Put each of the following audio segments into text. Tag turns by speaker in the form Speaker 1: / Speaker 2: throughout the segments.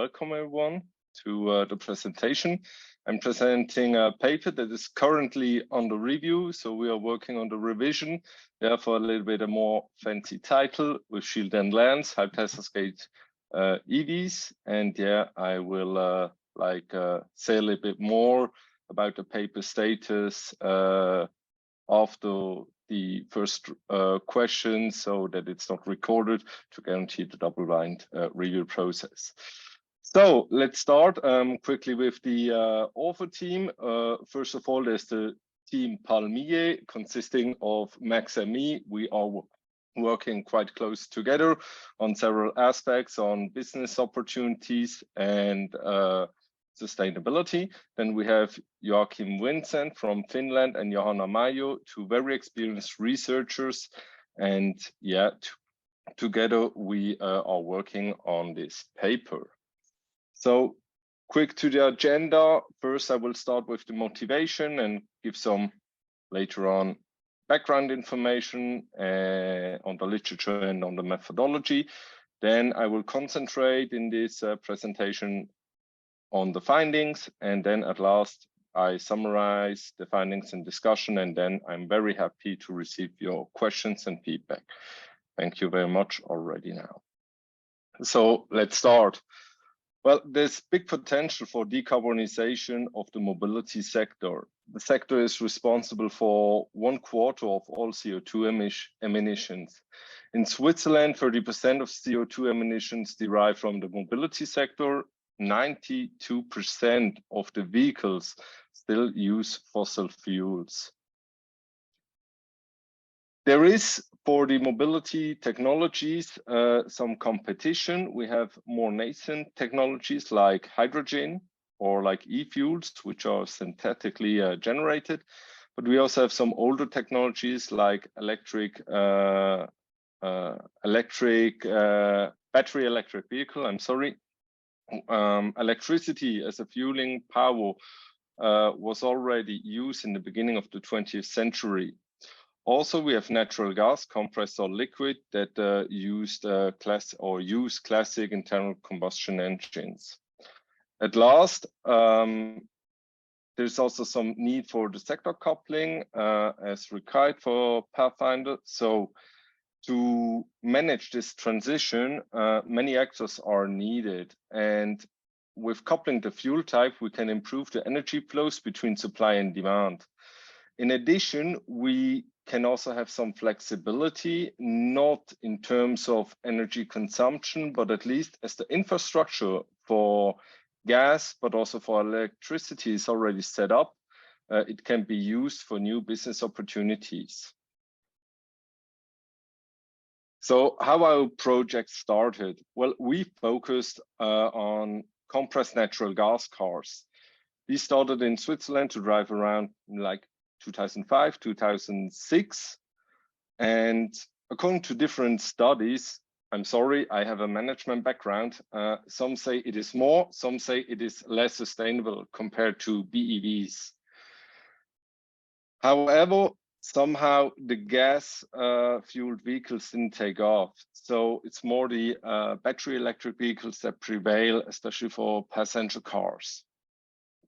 Speaker 1: Welcome everyone to the presentation. I'm presenting a paper that is currently under review, so we are working on the revision. Therefore, a little bit a more fancy title with Shield and Lens, how Tesla scaled EVs. And yeah, I will say a little bit more about the paper status after the first question, so that it's not recorded, to guarantee the double-blind review process. So let's start quickly with the author team. First of all, there's the team PATHFNDR, consisting of Max and me. We are working quite close together on several aspects, on business opportunities and sustainability. Then we have Joachim Vincent from Finland and Johanna Mayo, two very experienced researchers. And yeah, together we are working on this paper. So quick to the agenda. First, I will start with the motivation and give some later on background information on the literature and on the methodology. Then I will concentrate in this presentation on the findings, and then at last I summarize the findings and discussion, and then I'm very happy to receive your questions and feedback. Thank you very much already now. So let's start. Well, there's big potential for decarbonization of the mobility sector. The sector is responsible for 1/4 of all CO2 emissions. In Switzerland, 30% of CO2 emissions derive from the mobility sector. 92% of the vehicles still use fossil fuels. There is, for the mobility technologies, some competition. We have more nascent technologies like hydrogen or like e-fuels, which are synthetically generated. But we also have some older technologies like battery electric vehicle, electricity as a fueling power was already used in the beginning of the 20th century. Also, we have natural gas, compressed or liquid, that use classic internal combustion engines. At last, there's also some need for the sector coupling as required for Pathfinder. So to manage this transition, many actors are needed. And with coupling the fuel type, we can improve the energy flows between supply and demand. In addition, we can also have some flexibility, not in terms of energy consumption, but at least as the infrastructure for gas, but also for electricity is already set up, it can be used for new business opportunities. So how our project started? Well, we focused on compressed natural gas cars. These started in Switzerland to drive around like 2005, 2006. And according to different studies, I'm sorry, I have a management background. Some say it is more, some say it is less sustainable compared to BEVs. However, somehow the gas fueled vehicles didn't take off. So it's more the battery electric vehicles that prevail, especially for passenger cars.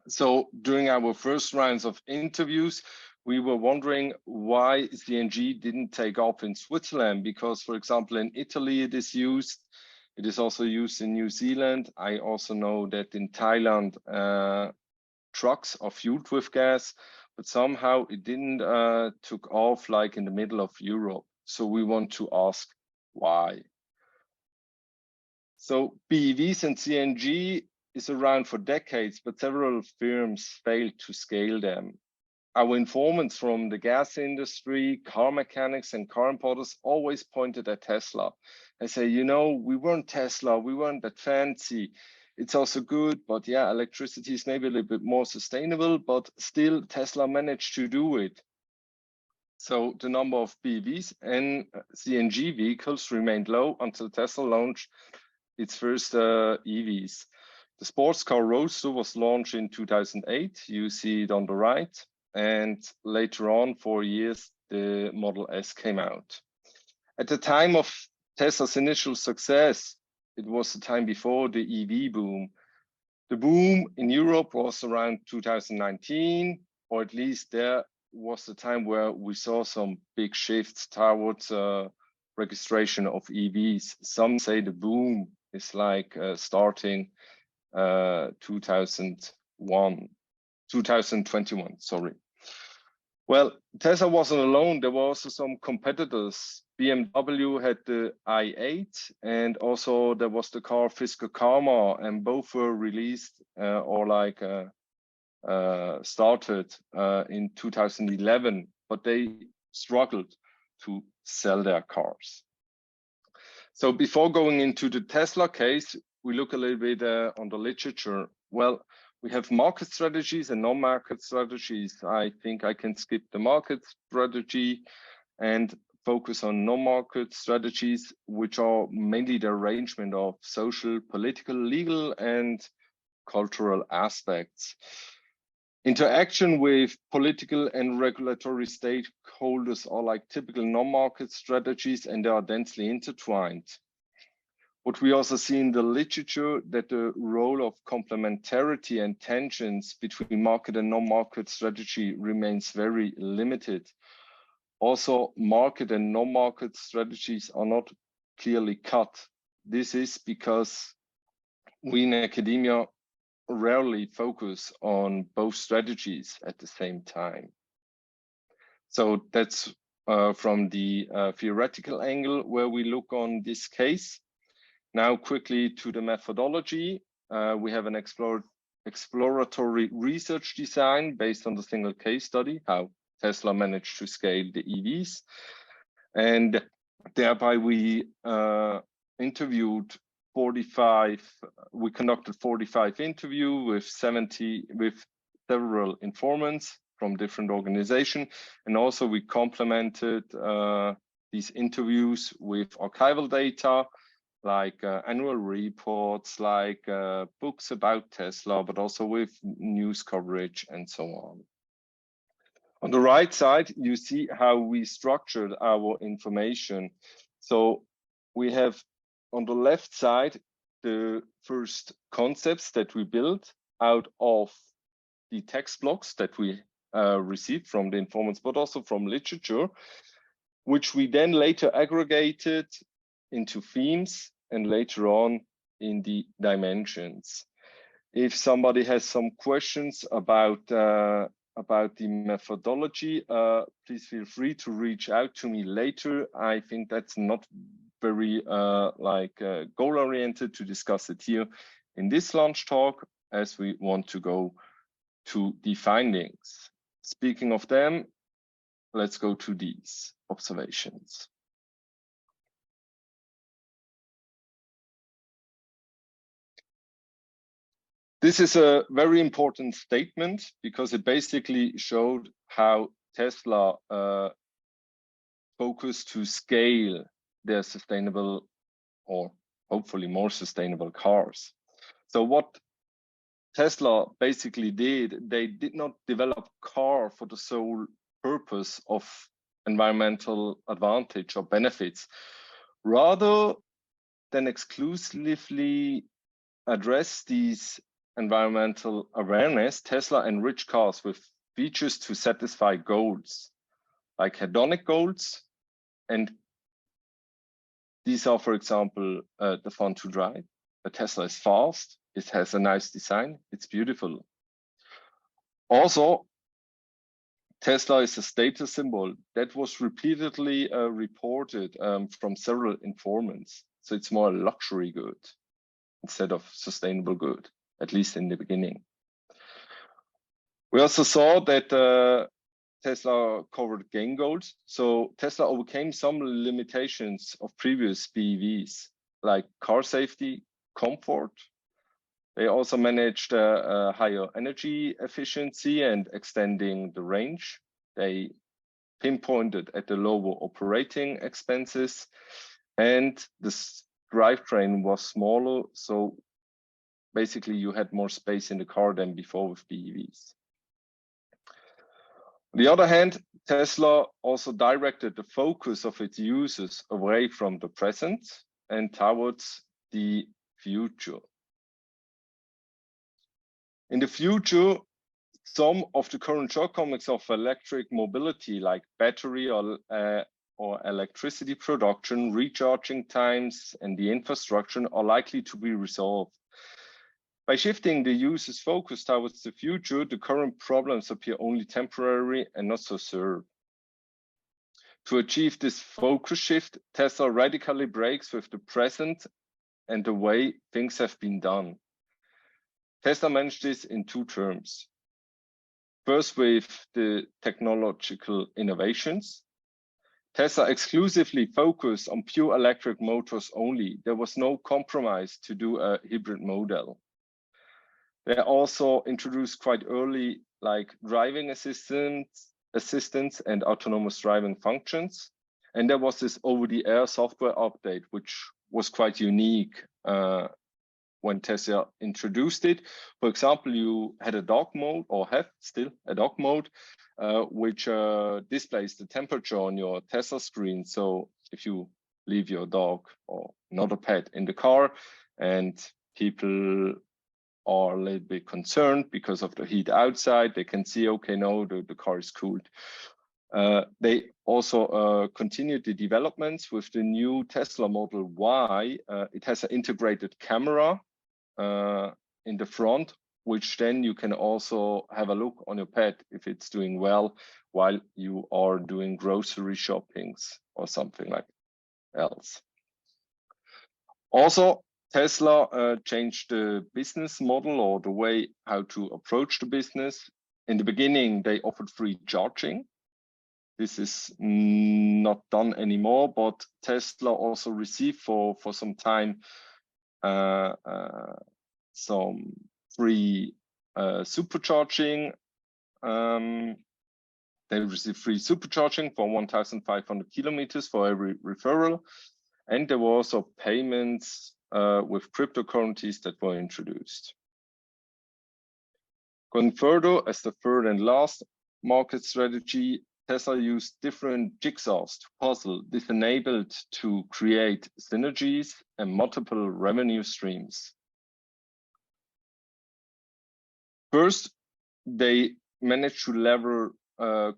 Speaker 1: So during our first rounds of interviews, we were wondering why CNG didn't take off in Switzerland, because, for example, in Italy it is used. It is also used in New Zealand. I also know that in Thailand, trucks are fueled with gas, but somehow it didn't took off like in the middle of Europe. So we want to ask why. So BEVs and CNG is around for decades, but several firms failed to scale them. Our informants from the gas industry, car mechanics and car importers always pointed at Tesla. They say, you know, we weren't Tesla, we weren't that fancy. It's also good, but yeah, electricity is maybe a little bit more sustainable, but still Tesla managed to do it. So the number of BEVs and CNG vehicles remained low until Tesla launched its first EVs. The sports car Roadster was launched in 2008. You see it on the right. And later on, 4 years, the Model S came out. At the time of Tesla's initial success, it was the time before the EV boom. The boom in Europe was around 2019, or at least there was the time where we saw some big shifts towards registration of EVs. Some say the boom is like starting 2021, sorry. Well, Tesla wasn't alone. There were also some competitors. BMW had the i8, and also there was the car Fisker Karma, and both were released or like started in 2011, but they struggled to sell their cars. So before going into the Tesla case, we look a little bit on the literature. Well, we have market strategies and non-market strategies. I think I can skip the market strategy and focus on non-market strategies, which are mainly the arrangement of social, political, legal, and cultural aspects. Interaction with political and regulatory stakeholders are like typical non-market strategies, and they are densely intertwined. What we also see in the literature, that the role of complementarity and tensions between market and non-market strategy remains very limited. Also, market and non-market strategies are not clearly cut. This is because we in academia rarely focus on both strategies at the same time. So that's from the theoretical angle where we look on this case. Now quickly to the methodology. We have an exploratory research design based on the single case study, how Tesla managed to scale the EVs. And thereby we conducted 45 interviews with several informants from different organizations. And also we complemented these interviews with archival data, like annual reports, like books about Tesla, but also with news coverage and so on. On the right side, you see how we structured our information. So we have on the left side, the first concepts that we built out of the text blocks that we received from the informants, but also from literature, which we then later aggregated into themes and later on in the dimensions. If somebody has some questions about the methodology, please feel free to reach out to me later. I think that's not very goal-oriented to discuss it here in this lunch talk, as we want to go to the findings. Speaking of them, let's go to these observations. This is a very important statement because it basically showed how Tesla focused to scale their sustainable, or hopefully more sustainable cars. So what Tesla basically did, they did not develop a car for the sole purpose of environmental advantage or benefits. Rather than exclusively address these environmental awareness, Tesla enriched cars with features to satisfy goals, like hedonic goals. And these are, for example, the fun to drive. The Tesla is fast, it has a nice design, it's beautiful. Also, Tesla is a status symbol that was repeatedly reported from several informants. So it's more a luxury good instead of sustainable good, at least in the beginning. We also saw that Tesla covered gain goals. So Tesla overcame some limitations of previous BEVs, like car safety, comfort. They also managed a higher energy efficiency and extending the range. They pinpointed at the lower operating expenses, and the drivetrain was smaller. So basically you had more space in the car than before with BEVs. On the other hand, Tesla also directed the focus of its users away from the present and towards the future. In the future, some of the current shortcomings of electric mobility, like battery or electricity production, recharging times, and the infrastructure, are likely to be resolved. By shifting the user's focus towards the future, the current problems appear only temporary and not so severe. To achieve this focus shift, Tesla radically breaks with the present and the way things have been done. Tesla managed this in two terms. First, with the technological innovations. Tesla exclusively focused on pure electric motors only. There was no compromise to do a hybrid model. They also introduced quite early, like driving assistance and autonomous driving functions. And there was this over-the-air software update, which was quite unique when Tesla introduced it. For example, you had a dog mode, or have still a dog mode, which displays the temperature on your Tesla screen. So if you leave your dog or another pet in the car and people are a little bit concerned because of the heat outside, they can see, okay, no, the car is cooled. They also continued the developments with the new Tesla Model Y. It has an integrated camera in the front, which then you can also have a look on your pet if it's doing well while you are doing grocery shoppings or something like else. Also, Tesla changed the business model or the way how to approach the business. In the beginning, they offered free charging. This is not done anymore, but Tesla also received for some time some free supercharging. They received free supercharging for 1,500 kilometers for every referral. And there were also payments with cryptocurrencies that were introduced. Going further, as the third and last market strategy, Tesla used different jigsaws to puzzle. This enabled to create synergies and multiple revenue streams. First, they managed to lever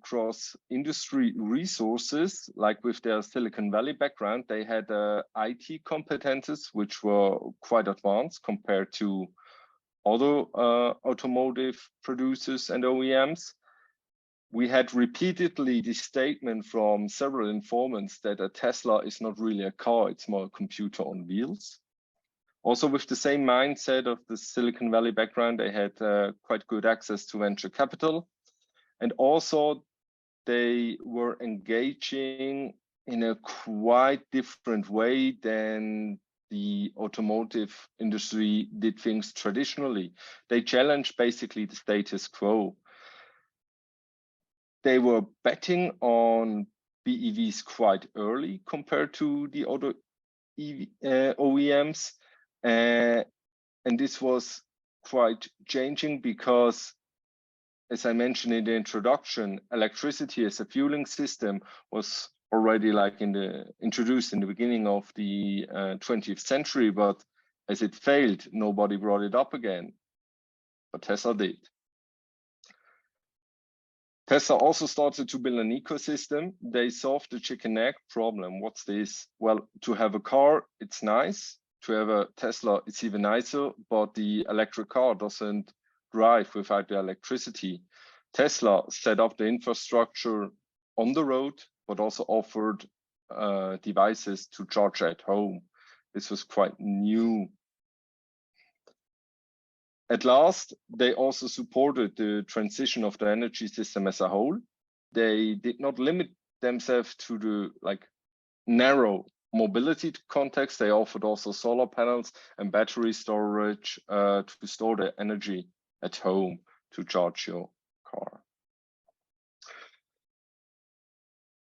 Speaker 1: cross-industry resources, like with their Silicon Valley background. They had IT competences, which were quite advanced compared to other automotive producers and OEMs. We had repeatedly this statement from several informants that a Tesla is not really a car, it's more a computer on wheels. Also, with the same mindset of the Silicon Valley background, they had quite good access to venture capital. And also, they were engaging in a quite different way than the automotive industry did things traditionally. They challenged basically the status quo. They were betting on BEVs quite early compared to the other OEMs. And this was quite changing because, as I mentioned in the introduction, electricity as a fueling system was already like introduced in the beginning of the 20th century, but as it failed, nobody brought it up again, but Tesla did. Tesla also started to build an ecosystem. They solved the chicken egg problem. What's this? Well, to have a car, it's nice. To have a Tesla, it's even nicer, but the electric car doesn't drive without the electricity. Tesla set up the infrastructure on the road, but also offered devices to charge at home. This was quite new. At last, they also supported the transition of the energy system as a whole. They did not limit themselves to the narrow mobility context. They offered also solar panels and battery storage to store the energy at home to charge your car.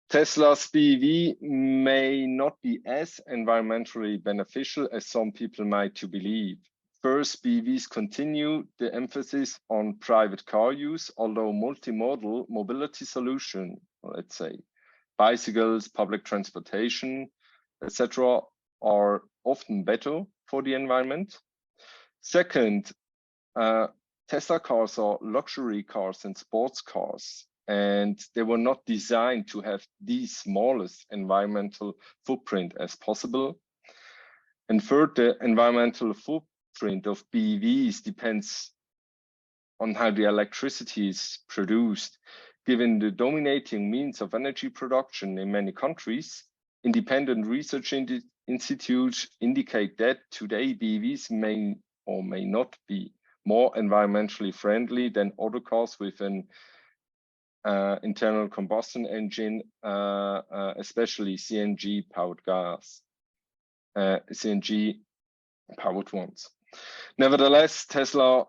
Speaker 1: Tesla's BEV may not be as environmentally beneficial as some people might to believe. First, BEVs continue the emphasis on private car use, although multimodal mobility solution, let's say bicycles, public transportation, etc., are often better for the environment. Second, Tesla cars are luxury cars and sports cars, and they were not designed to have the smallest environmental footprint as possible. And third, the environmental footprint of BEVs depends on how the electricity is produced. Given the dominating means of energy production in many countries, independent research institutes indicate that today BEVs may or may not be more environmentally friendly than other cars with an internal combustion engine, especially CNG powered CNG powered ones. Nevertheless, Tesla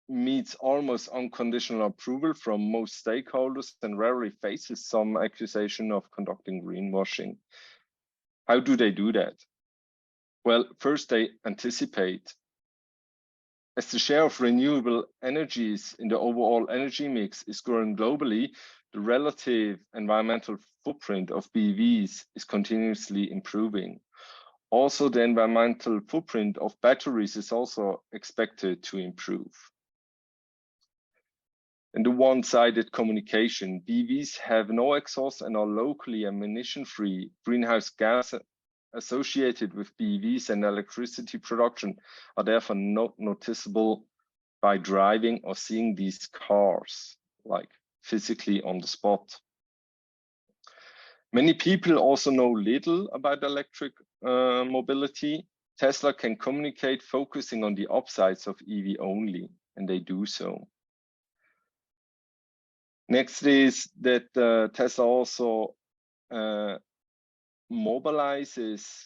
Speaker 1: meets almost unconditional approval from most stakeholders and rarely faces some accusation of conducting greenwashing. How do they do that? Well, first they anticipate. As the share of renewable energies in the overall energy mix is growing globally, the relative environmental footprint of BEVs is continuously improving. Also, the environmental footprint of batteries is also expected to improve. And the one-sided communication, BEVs have no exhaust and are locally emission-free. Greenhouse gas associated with BEVs and electricity production are therefore not noticeable by driving or seeing these cars, like physically on the spot. Many people also know little about electric mobility. Tesla can communicate focusing on the upsides of EV only, and they do so. Next is that Tesla also mobilizes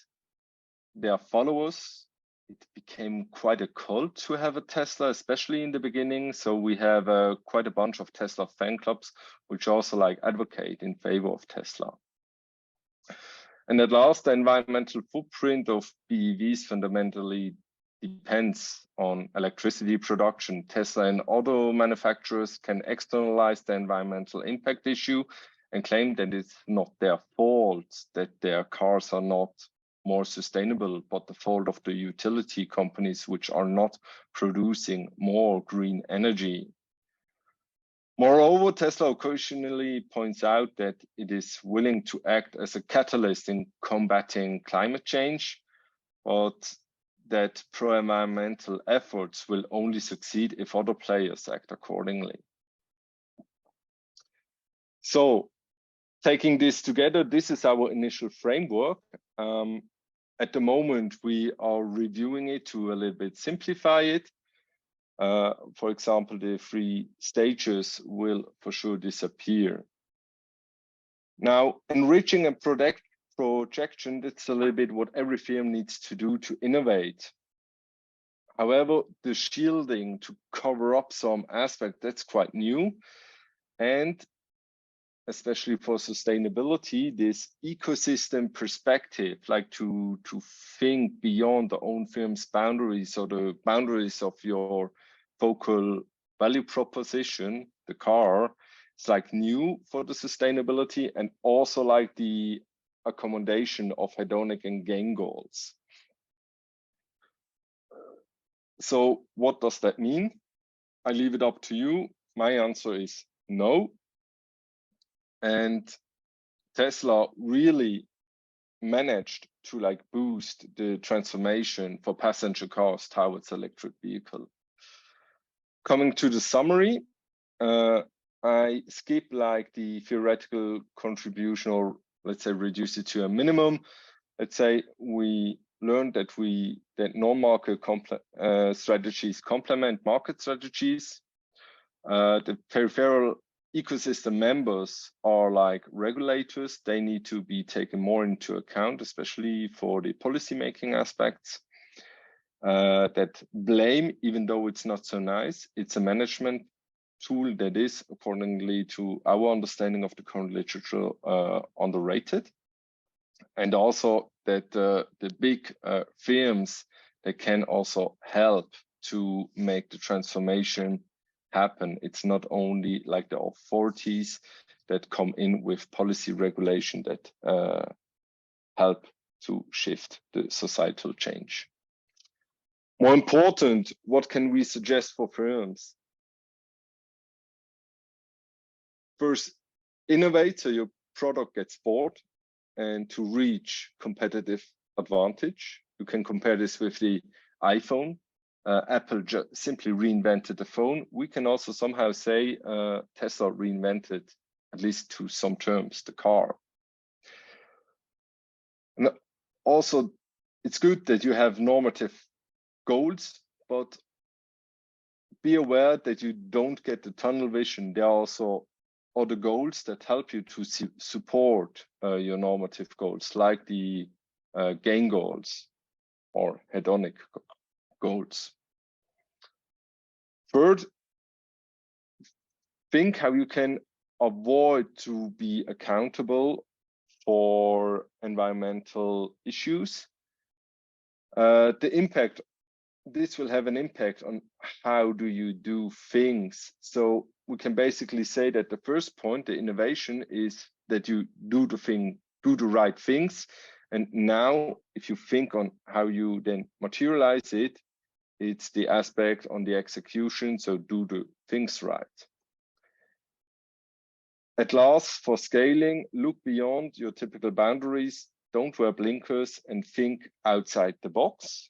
Speaker 1: their followers. It became quite a cult to have a Tesla, especially in the beginning. So we have quite a bunch of Tesla fan clubs, which also like advocate in favor of Tesla. And at last, the environmental footprint of BEVs fundamentally depends on electricity production. Tesla and auto manufacturers can externalize the environmental impact issue and claim that it's not their fault that their cars are not more sustainable, but the fault of the utility companies which are not producing more green energy. Moreover, Tesla occasionally points out that it is willing to act as a catalyst in combating climate change, but that pro-environmental efforts will only succeed if other players act accordingly. So, taking this together, this is our initial framework. At the moment, we are reviewing it to a little bit simplify it. For example, the 3 stages will for sure disappear. Now, enriching a projection, that's a little bit what every firm needs to do to innovate. However, the shielding to cover up some aspect, that's quite new. And especially for sustainability, this ecosystem perspective, like to think beyond the own firm's boundaries or the boundaries of your focal value proposition, the car, it's like new for the sustainability and also like the accommodation of hedonic and gain goals. So what does that mean? I leave it up to you. My answer is no. And Tesla really managed to like boost the transformation for passenger cars towards electric vehicle. Coming to the summary, I skip like the theoretical contribution, or let's say reduce it to a minimum. Let's say we learned that non-market strategies complement market strategies. The peripheral ecosystem members are like regulators. They need to be taken more into account, especially for the policymaking aspects. That blame, even though it's not so nice, it's a management tool that is, accordingly to our understanding of the current literature, underrated. And also that the big firms, they can also help to make the transformation happen. It's not only like the authorities that come in with policy regulation that help to shift the societal change. More important, what can we suggest for firms? First, innovate so your product gets bought, and to reach competitive advantage. You can compare this with the iPhone. Apple just simply reinvented the phone. We can also somehow say Tesla reinvented, at least to some terms, the car. And also, it's good that you have normative goals, but be aware that you don't get the tunnel vision. There are also other goals that help you to support your normative goals, like the gain goals or hedonic goals. Third, think how you can avoid to be accountable for environmental issues. This will have an impact on how do you do things. So we can basically say that the first point, the innovation, is that you do the right things. And now, if you think on how you then materialize it, it's the aspect on the execution. So do the things right. At last, for scaling, look beyond your typical boundaries. Don't wear blinkers and think outside the box.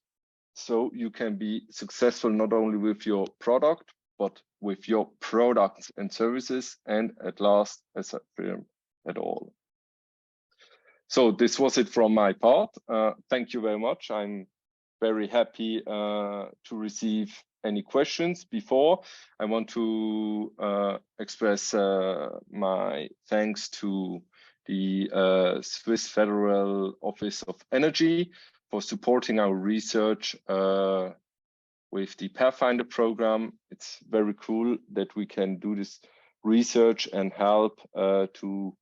Speaker 1: So you can be successful not only with your product, but with your products and services, and at last, as a firm at all. So this was it from my part. Thank you very much. I'm very happy to receive any questions. Before, I want to express my thanks to the Swiss Federal Office of Energy for supporting our research with the Pathfinder program. It's very cool that we can do this research and help to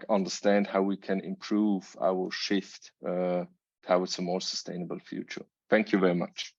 Speaker 1: understand how we can improve our shift towards a more sustainable future. Thank you very much.